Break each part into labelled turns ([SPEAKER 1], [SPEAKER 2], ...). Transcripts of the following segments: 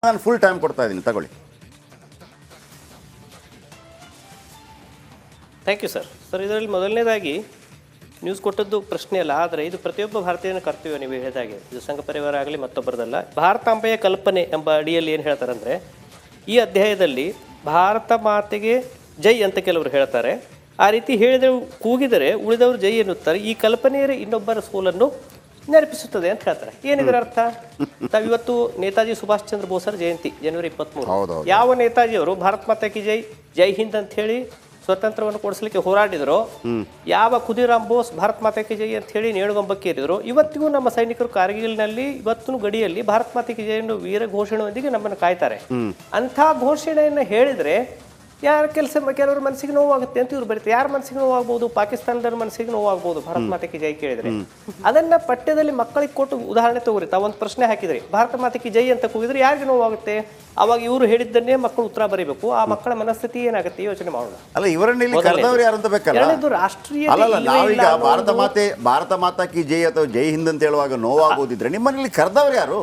[SPEAKER 1] ನಾನು full time ಕೊಡ್ತಾ ಇದ್ದೀನಿ, ತಗೊಳ್ಳಿ.
[SPEAKER 2] Thank you sir. ಇದರಲ್ಲಿ ಮೊದಲನೇದಾಗಿ ನ್ಯೂಸ್ ಕೊಟ್ಟದ್ದು ಪ್ರಶ್ನೆ ಅಲ್ಲ, ಆದರೆ ಇದು ಪ್ರತಿಯೊಬ್ಬ ಭಾರತೀಯನ ಕರ್ತವ್ಯ. ನೀವು ಹೇಳಿದಾಗೆ ಇದು ಸಂಘ ಪರಿವಾರ ಆಗಲಿ ಮತ್ತೊಬ್ಬರದಲ್ಲ. ಭಾರತಾಂಬೆಯ ಕಲ್ಪನೆ ಎಂಬ ಅಡಿಯಲ್ಲಿ ಏನು ಹೇಳ್ತಾರಂದರೆ, ಈ ಅಧ್ಯಾಯದಲ್ಲಿ ಭಾರತ ಮಾತೆಗೆ ಜೈ ಅಂತ ಕೆಲವರು ಹೇಳ್ತಾರೆ. ಆ ರೀತಿ ಹೇಳಿದರೆ ಕೂಗಿದರೆ ಉಳಿದವರು ಜೈ ಎನ್ನುತ್ತಾರೆ. ಈ ಕಲ್ಪನೆಯೇ ಇನ್ನೊಬ್ಬರ ಸೋಲನ್ನು ನೆನಪಿಸುತ್ತದೆ ಅಂತ ಹೇಳ್ತಾರೆ. ಏನಿದರ ಅರ್ಥ? ಇವತ್ತು ನೇತಾಜಿ ಸುಭಾಷ್ ಚಂದ್ರ ಬೋಸರ ಜಯಂತಿ ಜನವರಿ 23. ಯಾವ ನೇತಾಜಿಯವರು ಭಾರತ್ ಮಾತಾ ಕಿ ಜೈ, ಜೈ ಹಿಂದ್ ಅಂತ ಹೇಳಿ ಸ್ವತಂತ್ರವನ್ನು ಕೊಡಿಸಲಿಕ್ಕೆ ಹೋರಾಡಿದ್ರು, ಯಾವ ಖುದಿರಾಮ್ ಬೋಸ್ ಭಾರತ್ ಮಾತಾ ಕಿ ಜೈ ಅಂತ ಹೇಳಿ ನೇಣುಗಂಬಕ್ಕೇರಿದ್ರು, ಇವತ್ತಿಗೂ ನಮ್ಮ ಸೈನಿಕರು ಕಾರ್ಗಿಲ್ನಲ್ಲಿ ಇವತ್ತು ಗಡಿಯಲ್ಲಿ ಭಾರತ್ ಮಾತಾ ಕಿ ಜೈ ಅನ್ನೋ ವೀರ ಘೋಷಣೆಯೊಂದಿಗೆ ನಮ್ಮನ್ನು ಕಾಯ್ತಾರೆ. ಅಂಥ ಘೋಷಣೆಯನ್ನು ಹೇಳಿದ್ರೆ ಯಾರ ಕೆಲವರು ಮನಸ್ಸಿಗೆ ನೋವಾಗುತ್ತೆ ಅಂತ ಇವ್ರು ಬರೀತಾರೆ. ಯಾರ ಮನಸ್ಸಿಗೆ ನೋವಾಗ್ಬೋದು? ಪಾಕಿಸ್ತಾನದವ್ರ ಮನಸ್ಸಿಗೆ ನೋವಾಗ್ಬೋದು ಭಾರತ್ ಮಾತಾ ಕಿ ಜೈ ಕೇಳಿದ್ರೆ. ಅದನ್ನ ಪಠ್ಯದಲ್ಲಿ ಮಕ್ಕಳಿಗೆ ಕೊಟ್ಟು ಉದಾಹರಣೆ ತಗೋರಿ. ತಾವೊಂದು ಪ್ರಶ್ನೆ ಹಾಕಿದ್ರಿ, ಭಾರತ ಮಾತಾ ಕಿ ಜೈ ಅಂತ ಕೂಗಿದ್ರೆ ಯಾರಿಗೆ ನೋವಾಗುತ್ತೆ? ಅವಾಗ ಇವರು ಹೇಳಿದ್ದನ್ನೇ ಮಕ್ಕಳು ಉತ್ತರ ಬರೀಬೇಕು. ಆ ಮಕ್ಕಳ ಮನಸ್ಥಿತಿ ಏನಾಗುತ್ತೆ ಯೋಚನೆ ಮಾಡೋಣ.
[SPEAKER 1] ಅಲ್ಲ, ಇವರನ್ನ ಇಲ್ಲಿ ಕರೆದವರು ಯಾರು ಅಂತ ಬೇಕಲ್ಲ.
[SPEAKER 2] ರಾಷ್ಟ್ರೀಯ
[SPEAKER 1] ಅಲ್ಲ, ನಾವೀಗ ಭಾರತ ಮಾತಾ ಕಿ ಜೈ ಅಥವಾ ಜೈ ಹಿಂದ್ ಅಂತ ಹೇಳುವಾಗ ನೋವಾಗೋದಿದ್ರೆ ನಿಮ್ಮಲ್ಲಿ ಕರೆದವರು ಯಾರು?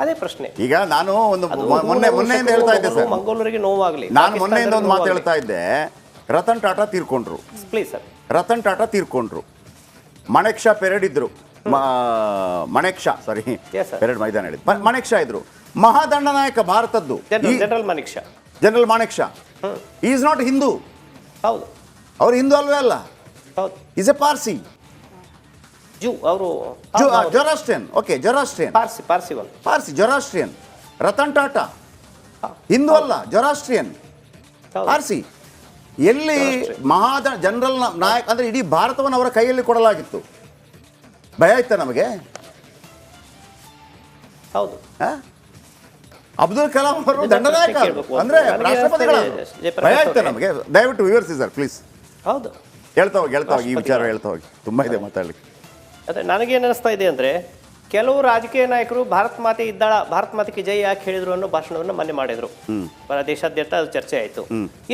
[SPEAKER 2] ಅದೇ ಪ್ರಶ್ನೆ.
[SPEAKER 1] ಈಗ ನಾನು ಒಂದು ಮೊನ್ನೆಯಿಂದ ಹೇಳ್ತಾ ಇದ್ದೆ ಸರ್,
[SPEAKER 2] ಮಂಗೋಲರಿಗೆ ನೋವಾಗಲಿ.
[SPEAKER 1] ನಾನು ಮೊನ್ನೆಯಿಂದ ಒಂದು ಮಾತು ಹೇಳ್ತಾ ಇದ್ದೆ. ರತನ್ ಟಾಟಾ ತೀರ್ಕೊಂಡ್ರು.
[SPEAKER 2] Please sir.
[SPEAKER 1] ರತನ್ ಟಾಟಾ ತೀರ್ಕೊಂಡ್ರು. ಮಣೆಕ್ಷಾ ಪೆರೇಡ್ ಇದ್ರು. ಮಣೆಕ್ಷಾ ಸಾರಿ ಪೆರೇಡ್ ಮೈದಾನ ಹೇಳಿದ್ರು. ಮಣೆಕ್ಷಾ ಇದ್ರು. ಮಹಾದಂಡನಾಯಕ ಭಾರತದ್ದು general Manekshaw is not Hindu.
[SPEAKER 2] ಹೌದು,
[SPEAKER 1] ಅವ್ರು ಹಿಂದೂ ಅಲ್ವೇ ಅಲ್ಲ.
[SPEAKER 2] ಹೌದು,
[SPEAKER 1] is a Parsi. Zoroastrian. Okay, Zoroastrian, Parsi, Zoroastrian. Ratan Tata Hindu ಅಲ್ಲ, ಜೊರಾಸ್ಟ್ರಿಯನ್, ಪಾರ್ಸಿ. ಎಲ್ಲಿ ಜನರಲ್ ನಾಯಕ ಅಂದ್ರೆ ಇಡೀ ಭಾರತವನ್ನು ಅವರ ಕೈಯಲ್ಲಿ ಕೊಡಲಾಗಿತ್ತು. ಭಯ ಆಯ್ತಾ ನಮಗೆ?
[SPEAKER 2] ಹೌದು.
[SPEAKER 1] ಅಬ್ದುಲ್ ಕಲಾಂ ಅವರು ದಂಡನಾಯಕ ಅಂದ್ರೆ ರಾಷ್ಟ್ರಪತಿಗಳ ಭಯ ಆಯ್ತಾ ನಮಗೆ? ದಯವಿಟ್ಟು ವಿವರಿಸಿ ಸರ್ ಪ್ಲೀಸ್.
[SPEAKER 2] ಹೌದು,
[SPEAKER 1] ಹೇಳ್ತಾ ಹೋಗಿ ಈ ವಿಚಾರ ಹೇಳ್ತಾ ಹೋಗಿ, ತುಂಬಾ ಇದೆ ಮಾತಾಡ್ಲಿಕ್ಕೆ.
[SPEAKER 2] ಅದೇ ನನಗೇನು ಅನಿಸ್ತಾ ಇದೆ ಅಂದರೆ, ಕೆಲವು ರಾಜಕೀಯ ನಾಯಕರು ಭಾರತ್ ಮಾತೆ ಇದ್ದಾಳ, ಭಾರತ್ ಮಾತೆ ಕಿ ಜೈ ಯಾಕೆ ಹೇಳಿದ್ರು ಅನ್ನೋ ಭಾಷಣವನ್ನು ಮೊನ್ನೆ ಮಾಡಿದ್ರು. ದೇಶಾದ್ಯಂತ ಅದು ಚರ್ಚೆ ಆಯಿತು.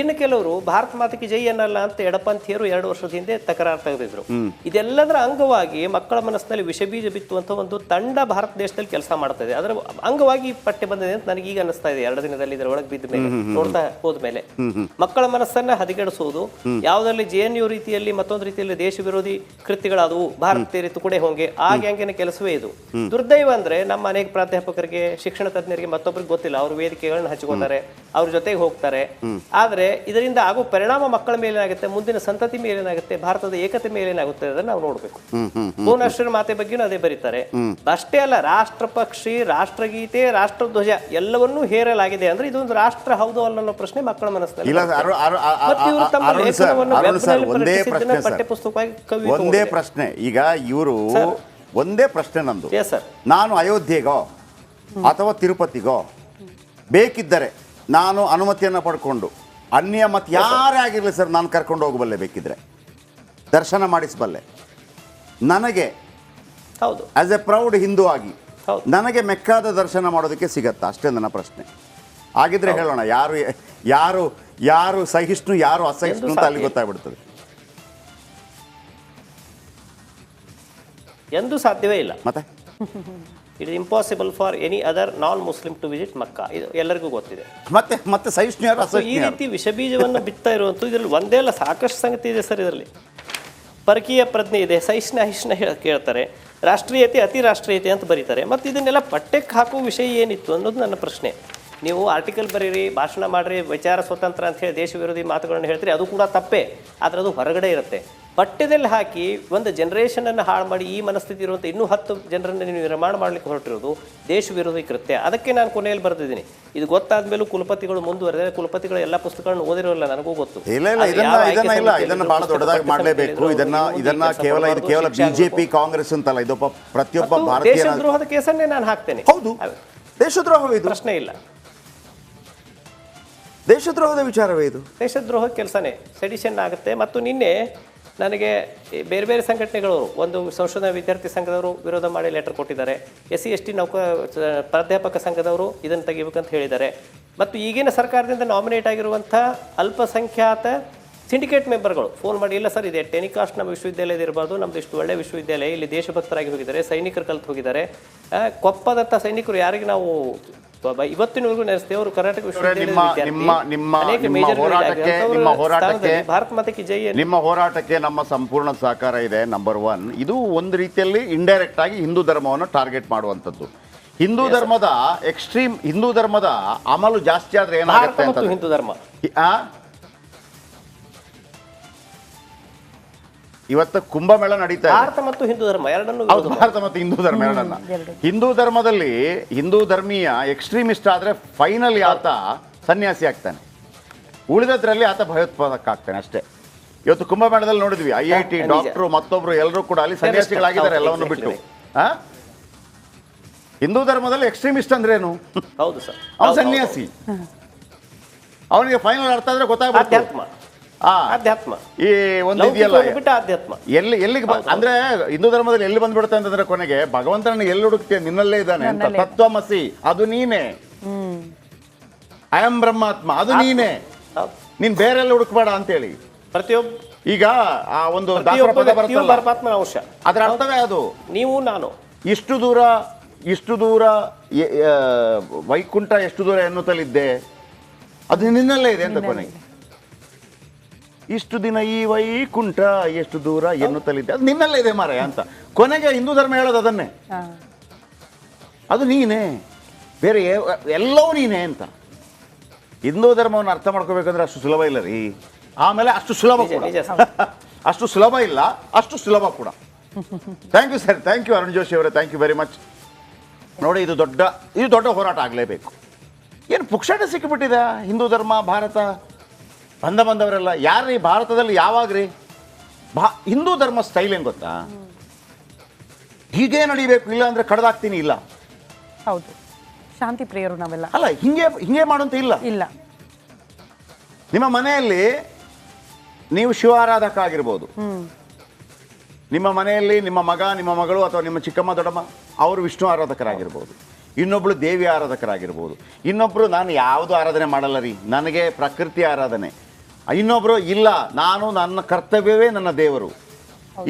[SPEAKER 2] ಇನ್ನು ಕೆಲವರು ಭಾರತ್ ಮಾತೆ ಕಿ ಜೈ ಅನ್ನಲ್ಲ ಅಂತ ಎಡಪಂಥೀಯರು 2 ವರ್ಷದ ಹಿಂದೆ ತಕರಾರು ತೆಗೆದಿದ್ರು. ಇದೆಲ್ಲದರ ಅಂಗವಾಗಿ ಮಕ್ಕಳ ಮನಸ್ಸಿನಲ್ಲಿ ವಿಷಬೀಜ ಬಿತ್ತುವಂಥ ಒಂದು ತಂಡ ಭಾರತ ದೇಶದಲ್ಲಿ ಕೆಲಸ ಮಾಡ್ತಾ ಇದೆ. ಅದರ ಅಂಗವಾಗಿ ಪಠ್ಯ ಬಂದಿದೆ ಅಂತ ನನಗೆ ಈಗ ಅನಿಸ್ತಾ ಇದೆ. 2 ದಿನದಲ್ಲಿ ಇದರ ಒಳಗೆ ಬಿದ್ದ ಮೇಲೆ ನೋಡ್ತಾ ಹೋದ್ಮೇಲೆ ಮಕ್ಕಳ ಮನಸ್ಸನ್ನ ಹದಗೆಡಿಸುವುದು, ಯಾವುದರಲ್ಲಿ JNU ರೀತಿಯಲ್ಲಿ ಮತ್ತೊಂದು ರೀತಿಯಲ್ಲಿ ದೇಶ ವಿರೋಧಿ ಕೃತ್ಯಗಳಾದವು, ಭಾರತೀಯರು ತುಕಡೆ ಹೋಂಗೆ ಆ ಗ್ಯಾಂಗಿನ ಕೆಲಸವೇ ಇದು. ದುರ್ದೈವ ಅಂದ್ರೆ ನಮ್ಮ ಅನೇಕ ಪ್ರಾಧ್ಯಾಪಕರಿಗೆ, ಶಿಕ್ಷಣ ತಜ್ಞರಿಗೆ ಮತ್ತೊಬ್ಬರಿಗೆ ಗೊತ್ತಿಲ್ಲ. ಅವರು ವೇದಿಕೆಗಳನ್ನ ಹಂಚಿಕೊತಾರೆ, ಅವ್ರ ಜೊತೆಗೆ ಹೋಗ್ತಾರೆ. ಆದ್ರೆ ಇದರಿಂದ ಆಗೋ ಪರಿಣಾಮ ಮಕ್ಕಳ ಮೇಲೇನಾಗುತ್ತೆ, ಮುಂದಿನ ಸಂತತಿ ಮೇಲೇನಾಗುತ್ತೆ, ಭಾರತದ ಏಕತೆ ಮೇಲೇನಾಗುತ್ತೆ ಅದನ್ನ ನಾವು ನೋಡ್ಬೇಕು. ಭುವನೇಶ್ವರ ಮಾತೆ ಬಗ್ಗೆನೂ ಅದೇ ಬರೀತಾರೆ. ಅಷ್ಟೇ ಅಲ್ಲ, ರಾಷ್ಟ್ರ ಪಕ್ಷಿ, ರಾಷ್ಟ್ರಗೀತೆ, ರಾಷ್ಟ್ರಧ್ವಜ ಎಲ್ಲವನ್ನೂ ಹೇರಲಾಗಿದೆ ಅಂದ್ರೆ ಇದೊಂದು ರಾಷ್ಟ್ರ ಹೌದು ಅನ್ನೋ ಪ್ರಶ್ನೆ ಮಕ್ಕಳ ಮನಸ್ಸಿನಲ್ಲಿ.
[SPEAKER 1] ಒಂದೇ ಪ್ರಶ್ನೆ. ಈಗ ಇವರು ಒಂದೇ ಪ್ರಶ್ನೆ ನಂದು. ನಾನು ಅಯೋಧ್ಯೆಗೋ ಅಥವಾ ತಿರುಪತಿಗೋ ಬೇಕಿದ್ದರೆ ನಾನು ಅನುಮತಿಯನ್ನು ಪಡ್ಕೊಂಡು ಅನ್ಯ ಮತ್ತು ಯಾರೇ ಆಗಿರಲಿ ಸರ್, ನಾನು ಕರ್ಕೊಂಡು ಹೋಗಬಲ್ಲೆ, ಬೇಕಿದ್ರೆ ದರ್ಶನ ಮಾಡಿಸಬಲ್ಲೆ. ನನಗೆ
[SPEAKER 2] ಹೌದು,
[SPEAKER 1] ಆಸ್ ಎ ಪ್ರೌಡ್ ಹಿಂದೂ ಆಗಿ ನನಗೆ ಮೆಕ್ಕಾದ ದರ್ಶನ ಮಾಡೋದಕ್ಕೆ ಸಿಗತ್ತಾ? ಅಷ್ಟೇ ನನ್ನ ಪ್ರಶ್ನೆ. ಆಗಿದ್ರೆ ಹೇಳೋಣ, ಯಾರು ಯಾರು ಯಾರು ಸಹಿಷ್ಣು, ಯಾರು ಅಸಹಿಷ್ಣು ಅಂತ ಅಲ್ಲಿ ಗೊತ್ತಾಗ್ಬಿಡ್ತದೆ.
[SPEAKER 2] ಎಂದೂ ಸಾಧ್ಯವೇ ಇಲ್ಲ.
[SPEAKER 1] ಮತ್ತೆ
[SPEAKER 2] it is impossible for any other non Muslim to visit Mecca. ಇದು ಎಲ್ಲರಿಗೂ ಗೊತ್ತಿದೆ.
[SPEAKER 1] ಮತ್ತೆ ಸಹಿಷ್ಣು ಯಾರು,
[SPEAKER 2] ಈ ರೀತಿ ವಿಷಬೀಜವನ್ನು ಬಿತ್ತಾ ಇರುವಂಥದ್ದು ಇದರಲ್ಲಿ ಒಂದೇ ಅಲ್ಲ, ಸಾಕಷ್ಟು ಸಂಗತಿ ಇದೆ ಸರ್. ಇದರಲ್ಲಿ ಪರಕೀಯ ಪ್ರಜ್ಞೆ ಇದೆ, ಸಹಿಷ್ಣು ಅಹಿಷ್ಣು ಕೇಳ್ತಾರೆ, ರಾಷ್ಟ್ರೀಯತೆ ಅತಿ ರಾಷ್ಟ್ರೀಯತೆ ಅಂತ ಬರೀತಾರೆ. ಮತ್ತು ಇದನ್ನೆಲ್ಲ ಪಠ್ಯಕ್ಕೆ ಹಾಕುವ ವಿಷಯ ಏನಿತ್ತು ಅನ್ನೋದು ನನ್ನ ಪ್ರಶ್ನೆ. ನೀವು ಆರ್ಟಿಕಲ್ ಬರೀರಿ, ಭಾಷಣ ಮಾಡಿರಿ, ವಿಚಾರ ಸ್ವತಂತ್ರ ಅಂತ ಹೇಳಿ ದೇಶ ವಿರೋಧಿ ಮಾತುಗಳನ್ನು ಹೇಳ್ತೀರಿ, ಅದು ಕೂಡ ತಪ್ಪೇ. ಆದರೆ ಅದು ಹೊರಗಡೆ ಇರುತ್ತೆ. ಪಠ್ಯದಲ್ಲಿ ಹಾಕಿ ಒಂದು ಜನರೇಷನನ್ನು ಹಾಳು ಮಾಡಿ ಈ ಮನಸ್ಥಿತಿ ಇರುವಂಥ ಇನ್ನೂ 10 ಜನರನ್ನು ನೀವು ನಿರ್ಮಾಣ ಮಾಡಲಿಕ್ಕೆ ಹೊರಟಿರೋದು ದೇಶ ವಿರೋಧಿ ಕೃತ್ಯ. ಅದಕ್ಕೆ ನಾನು ಕೊನೆಯಲ್ಲಿ ಬರೆದಿದ್ದೀನಿ. ಇದು ಗೊತ್ತಾದ ಮೇಲೂ ಕುಲಪತಿಗಳು ಮುಂದುವರೆದ, ಕುಲಪತಿಗಳು ಎಲ್ಲ ಪುಸ್ತಕಗಳನ್ನು ಓದಿರೋಲ್ಲ, ನನಗೂ ಗೊತ್ತು.
[SPEAKER 1] ಇದನ್ನ ಬಹಳ ದೊಡ್ಡದಾಗಿ ಮಾಡಲೇಬೇಕು. ಇದನ್ನ ಕೇವಲ ಬಿಜೆಪಿ ಕಾಂಗ್ರೆಸ್ ಅಂತಲ್ಲ, ಇದು ಪ್ರತಿಯೊಬ್ಬ ಭಾರತೀಯ
[SPEAKER 2] ದೇಶದ್ರೋಹದ ಕೇಸನ್ನೇ ನಾನು ಹಾಕ್ತೇನೆ.
[SPEAKER 1] ಹೌದು, ದೇಶದ್ರೋಹ ಇದು,
[SPEAKER 2] ಪ್ರಶ್ನೆ ಇಲ್ಲ.
[SPEAKER 1] ದೇಶದ್ರೋಹದ ವಿಚಾರವೇ ಇದು,
[SPEAKER 2] ದೇಶದ್ರೋಹ ಕೆಲಸನೇ, ಸೆಡಿಷನ್ ಆಗುತ್ತೆ. ಮತ್ತು ನಿನ್ನೆ ನನಗೆ ಬೇರೆ ಬೇರೆ ಸಂಘಟನೆಗಳವರು, ಒಂದು ಸಂಶೋಧನಾ ವಿದ್ಯಾರ್ಥಿ ಸಂಘದವರು ವಿರೋಧ ಮಾಡಿ ಲೆಟರ್ ಕೊಟ್ಟಿದ್ದಾರೆ. SC/ST ಪ್ರಾಧ್ಯಾಪಕ ಸಂಘದವರು ಇದನ್ನು ತೆಗಿಬೇಕಂತ ಹೇಳಿದ್ದಾರೆ. ಮತ್ತು ಈಗಿನ ಸರ್ಕಾರದಿಂದ ನಾಮಿನೇಟ್ ಆಗಿರುವಂಥ ಅಲ್ಪಸಂಖ್ಯಾತ ಸಿಂಡಿಕೇಟ್ ಮೆಂಬರ್ಗಳು ಫೋನ್ ಮಾಡಿ, ಇಲ್ಲ ಸರ್ ಇದೆ ಟೆನಿಕಾಸ್ಟ್ ನಮ್ಮ ವಿಶ್ವವಿದ್ಯಾಲಯದ ಇರಬಾರ್ದು, ನಮ್ದು ಇಷ್ಟು ಒಳ್ಳೆ ವಿಶ್ವವಿದ್ಯಾಲಯ, ಇಲ್ಲಿ ದೇಶಭಕ್ತರಾಗಿ ಹೋಗಿದ್ದಾರೆ, ಸೈನಿಕರು ಕಲ್ತು ಹೋಗಿದ್ದಾರೆ, ಕೊಪ್ಪದಂಥ ಸೈನಿಕರು ಯಾರಿಗೆ ನಾವು ಇವತ್ತಿನವರೆಗೂ ನೆನೆಸ್ತೇವೆ, ಅವರು ಕರ್ನಾಟಕ ಭಾರತ ಮಾತೆಗೆ ಜೈ.
[SPEAKER 1] ನಿಮ್ಮ ಹೋರಾಟಕ್ಕೆ ನಮ್ಮ ಸಂಪೂರ್ಣ ಸಹಕಾರ ಇದೆ. ನಂಬರ್ 1, ಇದು ಒಂದು ರೀತಿಯಲ್ಲಿ ಇಂಡೈರೆಕ್ಟ್ ಆಗಿ ಹಿಂದೂ ಧರ್ಮವನ್ನು ಟಾರ್ಗೆಟ್ ಮಾಡುವಂಥದ್ದು. ಹಿಂದೂ ಧರ್ಮದ ಎಕ್ಸ್ಟ್ರೀಮ್, ಹಿಂದೂ ಧರ್ಮದ ಅಮಲು ಜಾಸ್ತಿ ಆದ್ರೆ ಏನಾಗುತ್ತೆ ಅಂತ
[SPEAKER 2] ಹಿಂದೂ ಧರ್ಮ
[SPEAKER 1] ಇವತ್ತು ಕುಂಭಮೇಳ ನಡೀತಾ ಇದೆ.
[SPEAKER 2] ಭಾರತ ಮತ್ತು ಹಿಂದೂ ಧರ್ಮ ಎರಡನ್ನು,
[SPEAKER 1] ಭಾರತ ಮತ್ತು ಹಿಂದೂ ಧರ್ಮ ಎರಡನ್ನ. ಹಿಂದೂ ಧರ್ಮದಲ್ಲಿ ಹಿಂದೂ ಧರ್ಮೀಯ ಎಕ್ಸ್ಟ್ರೀಮಿಸ್ಟ್ ಆದ್ರೆ ಫೈನಲ್ ಆತ ಸನ್ಯಾಸಿ ಆಗ್ತಾನೆ, ಉಳಿದದ್ರಲ್ಲಿ ಆತ ಭಯೋತ್ಪಾದಕ ಆಗ್ತಾನೆ ಅಷ್ಟೇ. ಇವತ್ತು ಕುಂಭಮೇಳದಲ್ಲಿ ನೋಡಿದ್ವಿ, IIT ಡಾಕ್ಟರ್ ಮತ್ತೊಬ್ರು ಎಲ್ಲರೂ ಕೂಡ ಅಲ್ಲಿ ಸನ್ಯಾಸಿಗಳಾಗಿದ್ದಾರೆ ಎಲ್ಲವನ್ನು ಬಿಟ್ಟು. ಹಿಂದೂ ಧರ್ಮದಲ್ಲಿ ಎಕ್ಸ್ಟ್ರೀಮಿಸ್ಟ್ ಅಂದ್ರೇನು?
[SPEAKER 2] ಹೌದು ಸರ್,
[SPEAKER 1] ಅವನು ಸನ್ಯಾಸಿ. ಅವನಿಗೆ ಫೈನಲ್ ಅರ್ಥ ಆದ್ರೆ ಗೊತ್ತಾಗ್ಬಿಡುತ್ತೆ
[SPEAKER 2] ಅಧ್ಯಾತ್ಮ
[SPEAKER 1] ಈ ಒಂದು ಇದೆಯಲ್ಲ
[SPEAKER 2] ಅಧ್ಯಾತ್ಮ
[SPEAKER 1] ಎಲ್ಲಿಗೆ ಅಂದ್ರೆ ಹಿಂದೂ ಧರ್ಮದಲ್ಲಿ ಎಲ್ಲಿ ಬಂದ್ಬಿಡುತ್ತೆ ಅಂತಂದ್ರೆ ಕೊನೆಗೆ ಭಗವಂತನ ಎಲ್ಲಿ ಹುಡುಕ್ತೀಯ, ನಿನ್ನಲ್ಲೇ ಇದ್ದಾನೆ ಅಂತ. ತತ್ವಮಸಿ ಅದು ನೀನೇ, ಅಯಂ ಬ್ರಹ್ಮಾತ್ಮ ಅದು ನೀನೇ, ನೀನ್ ಬೇರೆಲ್ಲ ಹುಡುಕ್ಬೇಡ ಅಂತೇಳಿ
[SPEAKER 2] ಪ್ರತಿಯೊಬ್ಬ
[SPEAKER 1] ಈಗ ಆ ಒಂದು ದಾಸರ ಪದ ಬರುತ್ತಲ್ಲ,
[SPEAKER 2] ಪರಮಾತ್ಮನ ಅಂಶ,
[SPEAKER 1] ಅದರ ಅರ್ಥವೇ ಅದು.
[SPEAKER 2] ನೀವು ನಾನು
[SPEAKER 1] ಇಷ್ಟು ದೂರ ವೈಕುಂಠ ಎಷ್ಟು ದೂರ ಎನ್ನುತ್ತಲಿದ್ದೆ, ಅದು ನಿನ್ನಲ್ಲೇ ಇದೆ ಅಂತ ಕೊನೆಗೆ. ಇಷ್ಟು ದಿನ ಈ ವೈಕುಂಠ ಎಷ್ಟು ದೂರ ಎನ್ನುತ್ತಲಿದ್ದೆ, ಅದು ನಿನ್ನಲ್ಲೇ ಇದೆ ಮಾರಾಯ ಅಂತ ಕೊನೆಗೆ ಹಿಂದೂ ಧರ್ಮ ಹೇಳೋದು ಅದನ್ನೇ. ಅದು ನೀನೇ, ಬೇರೆ ಎಲ್ಲವೂ ನೀನೇ ಅಂತ. ಹಿಂದೂ ಧರ್ಮವನ್ನು ಅರ್ಥ ಮಾಡ್ಕೋಬೇಕಂದ್ರೆ ಅಷ್ಟು ಸುಲಭ ಇಲ್ಲ ರೀ. ಆಮೇಲೆ ಅಷ್ಟು ಸುಲಭ ಕೂಡ ಅಷ್ಟು ಸುಲಭ ಇಲ್ಲ, ಅಷ್ಟು ಸುಲಭ ಕೂಡ. Thank you sir, thank you Arun Joshi ಅವರೇ, ಥ್ಯಾಂಕ್ ಯು ವೆರಿ ಮಚ್. ನೋಡಿ, ಇದು ದೊಡ್ಡ ಹೋರಾಟ ಆಗಲೇಬೇಕು. ಏನು ಪುಕ್ಷಾಟ ಸಿಕ್ಕಿಬಿಟ್ಟಿದೆ ಹಿಂದೂ ಧರ್ಮ ಭಾರತ ಬಂದವರೆಲ್ಲ ಯಾರ್ರೀ ಭಾರತದಲ್ಲಿ ಯಾವಾಗ್ರಿ ಹಿಂದೂ ಧರ್ಮ ಸ್ಟೈಲ್ ಏನು ಗೊತ್ತಾ? ಹೀಗೆ ನಡಿಬೇಕು, ಇಲ್ಲ ಅಂದ್ರೆ ಕಡ್ದಾಕ್ತೀನಿ, ಇಲ್ಲ.
[SPEAKER 3] ಹೌದು, ಶಾಂತಿ ಪ್ರಿಯರು ನಾವೆಲ್ಲ.
[SPEAKER 1] ಅಲ್ಲ, ಹಿಂಗೆ ಮಾಡುವಂತ ಇಲ್ಲ. ನಿಮ್ಮ ಮನೆಯಲ್ಲಿ ನೀವು ಶಿವ ಆರಾಧಕ ಆಗಿರ್ಬೋದು, ನಿಮ್ಮ ಮನೆಯಲ್ಲಿ ನಿಮ್ಮ ಮಗ ನಿಮ್ಮ ಮಗಳು ಅಥವಾ ನಿಮ್ಮ ಚಿಕ್ಕಮ್ಮ ದೊಡ್ಡಮ್ಮ ಅವರು ವಿಷ್ಣು ಆರಾಧಕರಾಗಿರ್ಬೋದು, ಇನ್ನೊಬ್ಳು ದೇವಿ ಆರಾಧಕರಾಗಿರ್ಬೋದು, ಇನ್ನೊಬ್ರು ನಾನು ಯಾವುದು ಆರಾಧನೆ ಮಾಡಲ್ಲ ರೀ, ನನಗೆ ಪ್ರಕೃತಿ ಆರಾಧನೆ, ಇನ್ನೊಬ್ರು ಇಲ್ಲ ನಾನು ನನ್ನ ಕರ್ತವ್ಯವೇ ನನ್ನ ದೇವರು,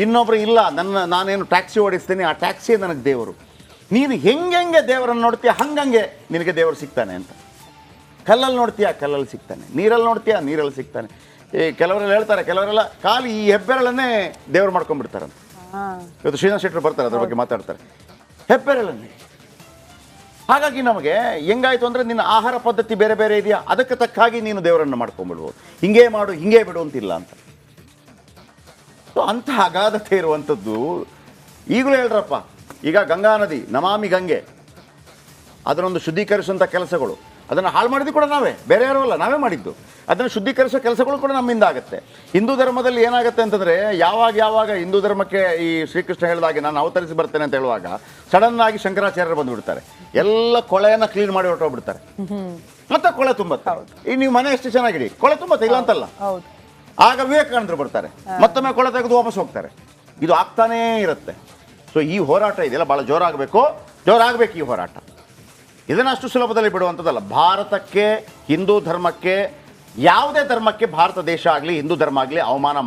[SPEAKER 1] ಇನ್ನೊಬ್ರು ಇಲ್ಲ ನಾನೇನು ಟ್ಯಾಕ್ಸಿ ಓಡಿಸ್ತೀನಿ, ಆ ಟ್ಯಾಕ್ಸಿಯೇ ನನಗೆ ದೇವರು. ನೀನು ಹೆಂಗೆ ದೇವರನ್ನು ನೋಡ್ತೀಯ ಹಂಗಂಗೆ ನಿನಗೆ ದೇವರು ಸಿಗ್ತಾನೆ ಅಂತ. ಕಲ್ಲಲ್ಲಿ ನೋಡ್ತೀಯ ಕಲ್ಲಲ್ಲಿ ಸಿಗ್ತಾನೆ, ನೀರಲ್ಲಿ ನೋಡ್ತೀಯ ನೀರಲ್ಲಿ ಸಿಗ್ತಾನೆ. ಈ ಕೆಲವರೆಲ್ಲ ಹೇಳ್ತಾರೆ, ಕೆಲವರೆಲ್ಲ ಖಾಲಿ ಈ ಹೆಬ್ಬೆರಳನ್ನೇ ದೇವ್ರು ಮಾಡ್ಕೊಂಡ್ಬಿಡ್ತಾರಂತ. ಇವತ್ತು ಶ್ರೀನಾಥ್ ಶೆಟ್ಟರು ಬರ್ತಾರೆ, ಅದ್ರ ಬಗ್ಗೆ ಮಾತಾಡ್ತಾರೆ, ಹೆಬ್ಬೆರಳನ್ನೇ. ಹಾಗಾಗಿ ನಮಗೆ ಹೆಂಗಾಯ್ತು ಅಂದರೆ ನಿನ್ನ ಆಹಾರ ಪದ್ಧತಿ ಬೇರೆ ಬೇರೆ ಇದೆಯಾ, ಅದಕ್ಕೆ ತಕ್ಕ ಹಾಗೆ ನೀನು ದೇವರನ್ನು ಮಾಡ್ಕೊಂಡ್ಬಿಡ್ಬೋದು. ಹಿಂಗೆ ಮಾಡು ಹಿಂಗೆ ಬಿಡು ಅಂತಿಲ್ಲ ಅಂತ. ಸೊ ಅಂಥ ಅಗಾಧತೆ ಇರುವಂಥದ್ದು ಈಗಲೂ ಹೇಳ್ರಪ್ಪ. ಈಗ ಗಂಗಾ ನದಿ, ನಮಾಮಿ ಗಂಗೆ, ಅದನ್ನೊಂದು ಶುದ್ಧೀಕರಿಸುವಂಥ ಕೆಲಸಗಳು, ಅದನ್ನು ಹಾಳು ಮಾಡಿದ್ದು ಕೂಡ ನಾವೇ, ಬೇರೆ ಯಾರೂ ಅಲ್ಲ, ನಾವೇ ಮಾಡಿದ್ದು. ಅದನ್ನು ಶುದ್ಧೀಕರಿಸೋ ಕೆಲಸಗಳು ಕೂಡ ನಮ್ಮಿಂದ ಆಗುತ್ತೆ. ಹಿಂದೂ ಧರ್ಮದಲ್ಲಿ ಏನಾಗುತ್ತೆ ಅಂತಂದರೆ, ಯಾವಾಗ ಹಿಂದೂ ಧರ್ಮಕ್ಕೆ ಈ ಶ್ರೀಕೃಷ್ಣ ಹೇಳಿದಾಗೆ ನಾನು ಅವತರಿಸಿ ಬರ್ತೇನೆ ಅಂತ ಹೇಳುವಾಗ ಸಡನ್ ಆಗಿ ಶಂಕರಾಚಾರ್ಯರು ಬಂದುಬಿಡ್ತಾರೆ, ಎಲ್ಲ ಕೊಳೆಯನ್ನು ಕ್ಲೀನ್ ಮಾಡಿ ಹೊರಟೋಗ್ಬಿಡ್ತಾರೆ, ಮತ್ತೆ ಕೊಳೆ ತುಂಬತ್ತೆ. ಈಗ ನೀವು ಮನೆ ಎಷ್ಟು ಚೆನ್ನಾಗಿಡಿ, ಕೊಳೆ ತುಂಬತ್ತೆ, ಇಲ್ಲ ಅಂತಲ್ಲ. ಆಗ ವಿವೇಕಾನಂದರು ಬರ್ತಾರೆ, ಮತ್ತೊಮ್ಮೆ ಕೊಳೆ ತೆಗೆದು ವಾಪಸ್ ಹೋಗ್ತಾರೆ. ಇದು ಆಗ್ತಾನೇ ಇರುತ್ತೆ. ಸೊ ಈ ಹೋರಾಟ ಇದೆಯಲ್ಲ ಭಾಳ ಜೋರಾಗಬೇಕು ಈ ಹೋರಾಟ. ಇದನ್ನು ಅಷ್ಟು ಸುಲಭದಲ್ಲಿ ಬಿಡುವಂಥದ್ದಲ್ಲ. ಭಾರತಕ್ಕೆ, ಹಿಂದೂ ಧರ್ಮಕ್ಕೆ, ಯಾವುದೇ ಧರ್ಮಕ್ಕೆ ಭಾರತ ದೇಶ ಆಗಲಿ ಹಿಂದೂ ಧರ್ಮ ಆಗಲಿ ಅವಮಾನ